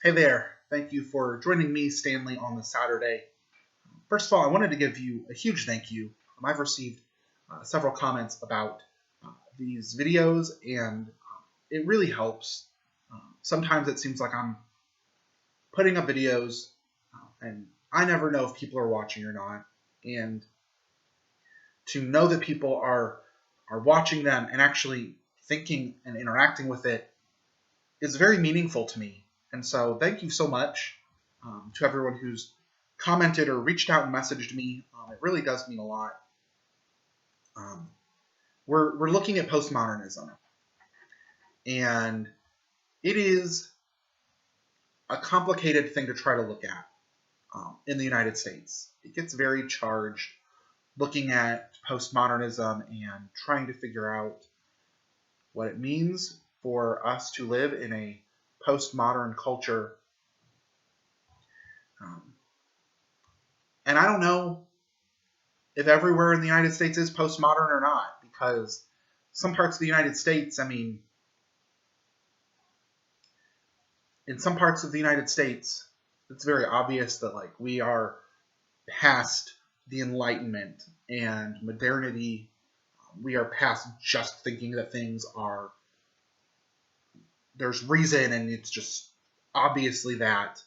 Hey there. Thank you for joining me, Stanley, on this Saturday. First of all, I wanted to give you a huge thank you. I've received several comments about these videos, and it really helps. Sometimes it seems like I'm putting up videos, and I never know if people are watching or not. And to know that people are watching them and actually thinking and interacting with it is very meaningful to me. And so thank you so much to everyone who's commented or reached out and messaged me. It really does mean a lot. Um, we're looking at postmodernism, and it is a complicated thing to try to look at in the United States. It gets very charged looking at postmodernism and trying to figure out what it means for us to live in a postmodern culture. Um, and I don't know if everywhere in the United States is postmodern or not, because some parts of the United States, in some parts of the United States, it's very obvious that like we are past the Enlightenment and modernity. We are past just thinking that things are there's reason and it's just obviously that.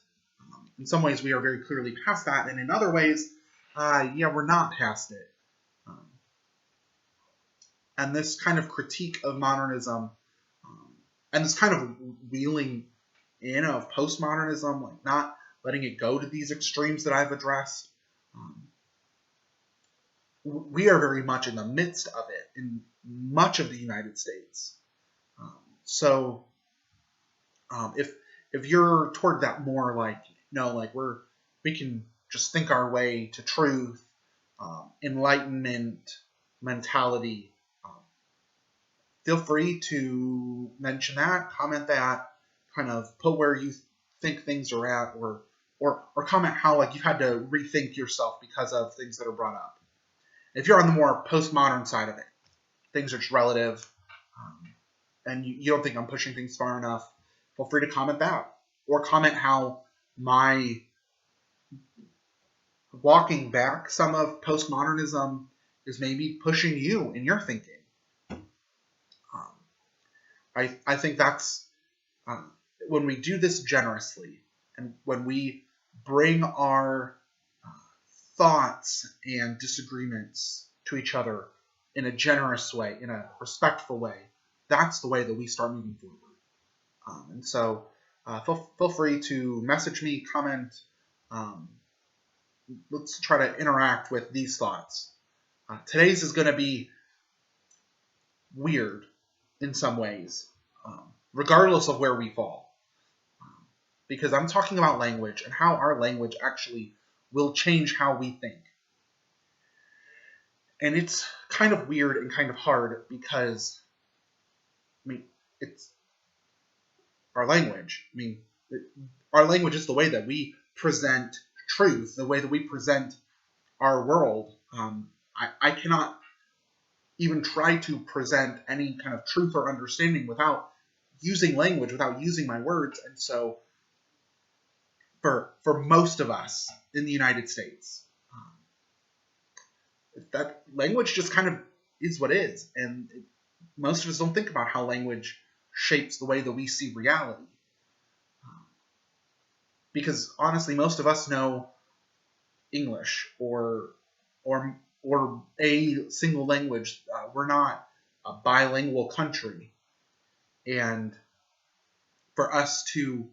In some ways, we are very clearly past that, and in other ways, we're not past it. Um, and this kind of critique of modernism and this kind of wheeling in of postmodernism, like not letting it go to these extremes that I've addressed, um, we are very much in the midst of it in much of the United States. So if you're toward that more like no, like we can just think our way to truth, enlightenment mentality, feel free to mention that, comment that, kind of put where you think things are at, or comment how like you had to rethink yourself because of things that are brought up. If you're on the more postmodern side of it, things are just relative, and you don't think I'm pushing things far enough, feel free to comment that, or comment how my walking back some of postmodernism is maybe pushing you in your thinking. Um, I think that's when we do this generously and when we bring our thoughts and disagreements to each other in a generous way, in a respectful way, that's the way that we start moving forward. And so feel free to message me, comment. Um, let's try to interact with these thoughts. Today's is going to be weird in some ways, regardless of where we fall. Because I'm talking about language and how our language actually will change how we think. And it's kind of weird and kind of hard because, it's our language. Our language is the way that we present truth, the way that we present our world. I cannot even try to present any kind of truth or understanding without using language, without using my words. And so for most of us in the United States, that language just kind of is what is. And most of us don't think about how language shapes the way that we see reality. Because honestly, most of us know English or a single language. We're not a bilingual country, and for us to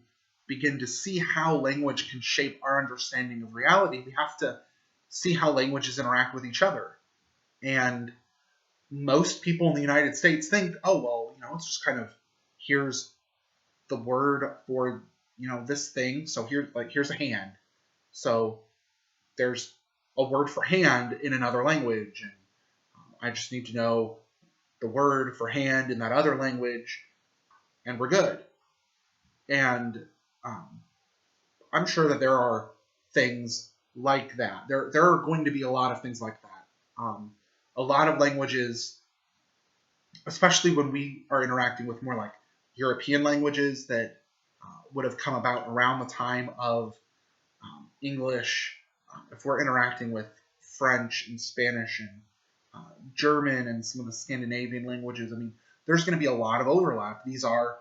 begin to see how language can shape our understanding of reality, we have to see how languages interact with each other. And most people in the United States think, oh well, it's just kind of here's the word for this thing. So here's a hand. So there's a word for hand in another language, and I just need to know the word for hand in that other language, and we're good. And I'm sure that there are things like that. There are going to be a lot of things like that. A lot of languages, especially when we are interacting with more like European languages that would have come about around the time of English. If we're interacting with French and Spanish and German and some of the Scandinavian languages, I mean, there's going to be a lot of overlap. These are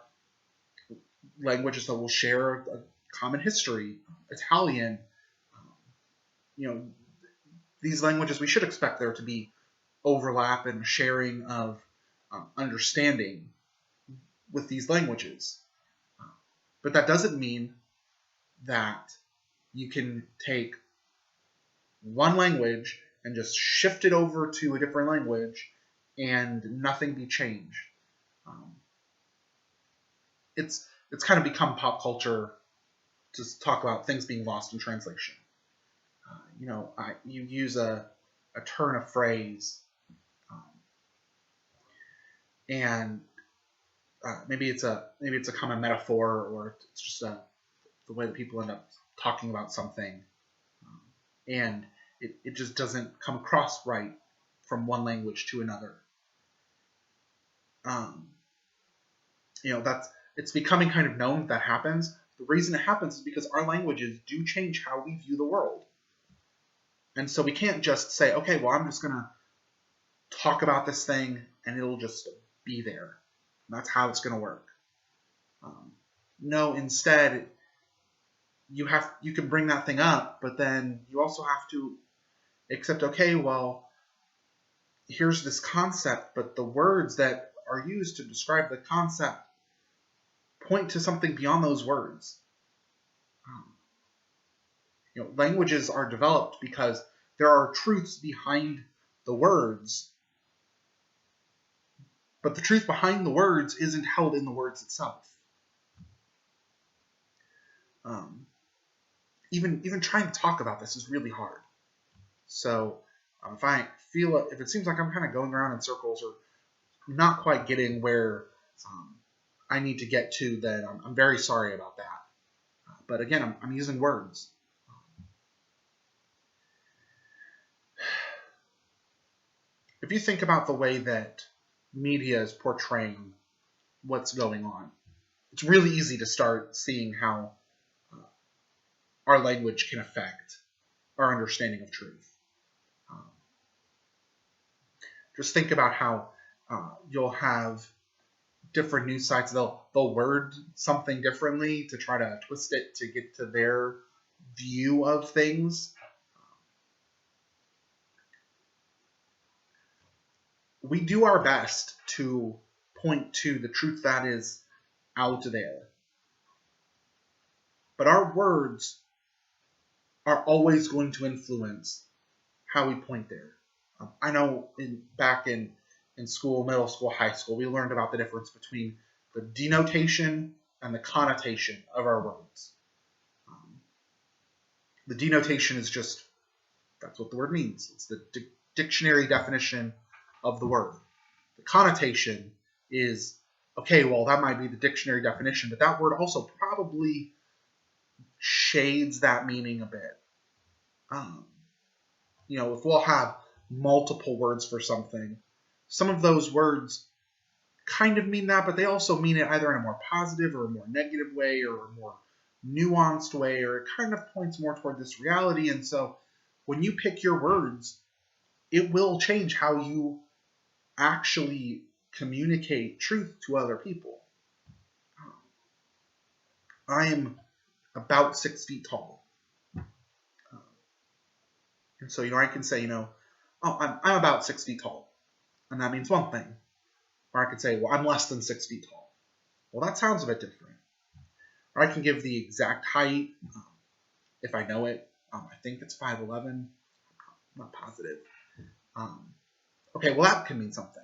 languages that will share a common history. Italian, these languages, we should expect there to be overlap and sharing of understanding with these languages. But that doesn't mean that you can take one language and just shift it over to a different language and nothing be changed. It's kind of become pop culture to talk about things being lost in translation. You use a turn of phrase, and maybe it's a common metaphor, or it's just the way that people end up talking about something, and it just doesn't come across right from one language to another. It's becoming kind of known that happens. The reason it happens is because our languages do change how we view the world. And so we can't just say, okay, well, I'm just going to talk about this thing and it'll just be there. That's how it's going to work. No, instead, you can bring that thing up, but then you also have to accept, okay, well, here's this concept, but the words that are used to describe the concept point to something beyond those words. Languages are developed because there are truths behind the words, but the truth behind the words isn't held in the words itself. Even trying to talk about this is really hard. So if it seems like I'm kind of going around in circles or not quite getting where I need to get to, then I'm very sorry about that. But again, I'm using words. If you think about the way that media is portraying what's going on, it's really easy to start seeing how our language can affect our understanding of truth. Just think about how you'll have different news sites, they'll word something differently to try to twist it to get to their view of things. We do our best to point to the truth that is out there. But our words are always going to influence how we point there. I know back in school, middle school, high school, we learned about the difference between the denotation and the connotation of our words. The denotation is just, that's what the word means. It's the dictionary definition of the word. The connotation is, okay, well, that might be the dictionary definition, but that word also probably shades that meaning a bit. If we'll have multiple words for something, some of those words kind of mean that, but they also mean it either in a more positive or a more negative way or a more nuanced way, or it kind of points more toward this reality. And so when you pick your words, it will change how you actually communicate truth to other people. I am about 6 feet tall. And so, I can say, I'm about 6 feet tall. And that means one thing. Or I could say, well, I'm less than 6 feet tall. Well, that sounds a bit different. Or I can give the exact height, if I know it. I think it's 5'11". I'm not positive. Okay, well, that can mean something.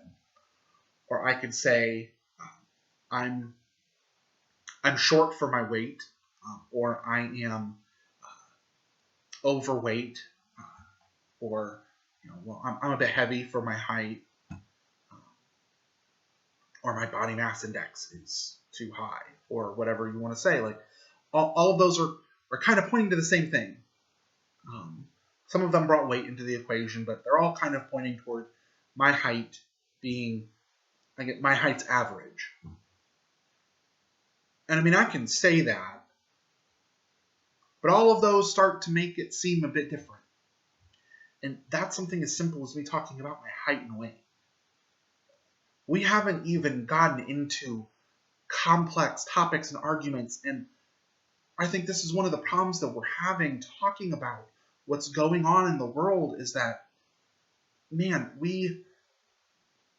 Or I could say, I'm short for my weight, or I am overweight, or I'm a bit heavy for my height, or my body mass index is too high, or whatever you want to say. Like all of those are kind of pointing to the same thing. Some of them brought weight into the equation, but they're all kind of pointing toward my height being, my height's average. And I mean, I can say that, but all of those start to make it seem a bit different. And that's something as simple as me talking about my height and weight. We haven't even gotten into complex topics and arguments, and I think this is one of the problems that we're having talking about what's going on in the world is that, man, we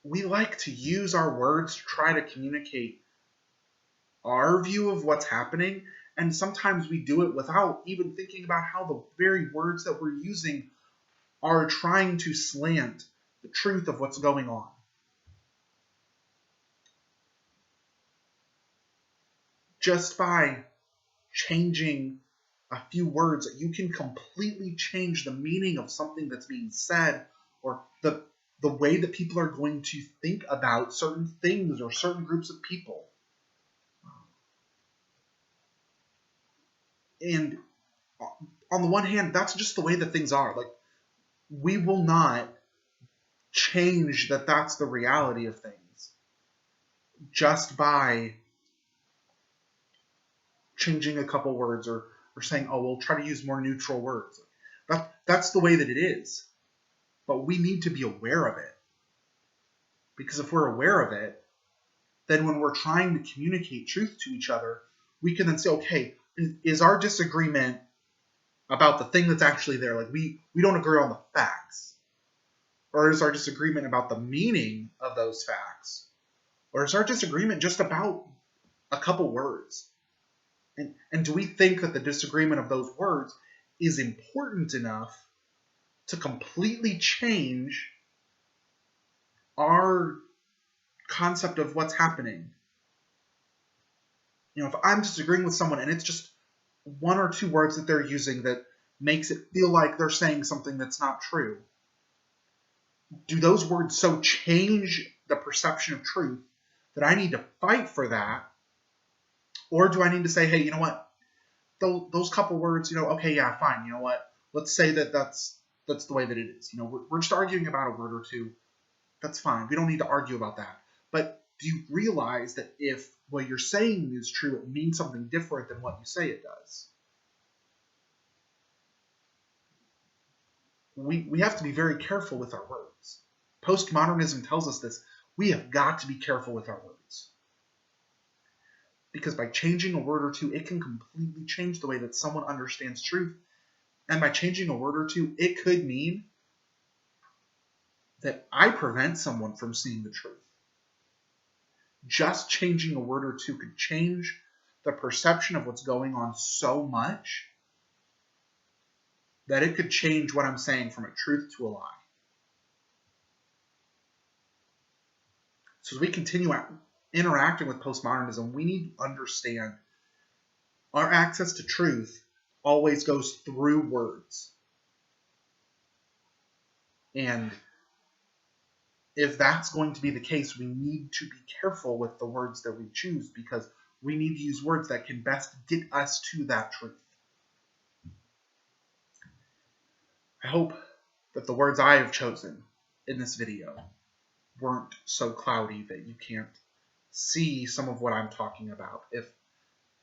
like to use our words to try to communicate our view of what's happening, and sometimes we do it without even thinking about how the very words that we're using are trying to slant the truth of what's going on. Just by changing a few words, you can completely change the meaning of something that's being said, or the way that people are going to think about certain things or certain groups of people. And on the one hand, that's just the way that things are. Like, we will not change that that's the reality of things just by changing a couple words or saying, oh, we'll try to use more neutral words. That's the way that it is. But we need to be aware of it. Because if we're aware of it, then when we're trying to communicate truth to each other, we can then say, okay, is our disagreement about the thing that's actually there? Like, we don't agree on the facts. Or is our disagreement about the meaning of those facts? Or is our disagreement just about a couple words? And do we think that the disagreement of those words is important enough to completely change our concept of what's happening? You know, if I'm disagreeing with someone and it's just one or two words that they're using that makes it feel like they're saying something that's not true, do those words so change the perception of truth that I need to fight for that? Or do I need to say, hey, you know what? Those couple words, okay, yeah, fine. You know what? Let's say that's the way that it is. We're just arguing about a word or two. That's fine. We don't need to argue about that. But do you realize that if what you're saying is true, it means something different than what you say it does? We have to be very careful with our words. Postmodernism tells us this. We have got to be careful with our words. Because by changing a word or two, it can completely change the way that someone understands truth. And by changing a word or two, it could mean that I prevent someone from seeing the truth. Just changing a word or two could change the perception of what's going on so much that it could change what I'm saying from a truth to a lie. So as we continue interacting with postmodernism, we need to understand our access to truth always goes through words. And if that's going to be the case, we need to be careful with the words that we choose, because we need to use words that can best get us to that truth. I hope that the words I have chosen in this video weren't so cloudy that you can't see some of what I'm talking about. If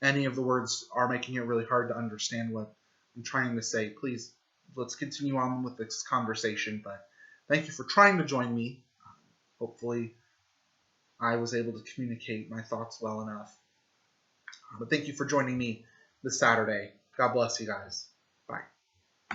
any of the words are making it really hard to understand what I'm trying to say, please, let's continue on with this conversation. But thank you for trying to join me. Hopefully, I was able to communicate my thoughts well enough. But thank you for joining me this Saturday. God bless you guys.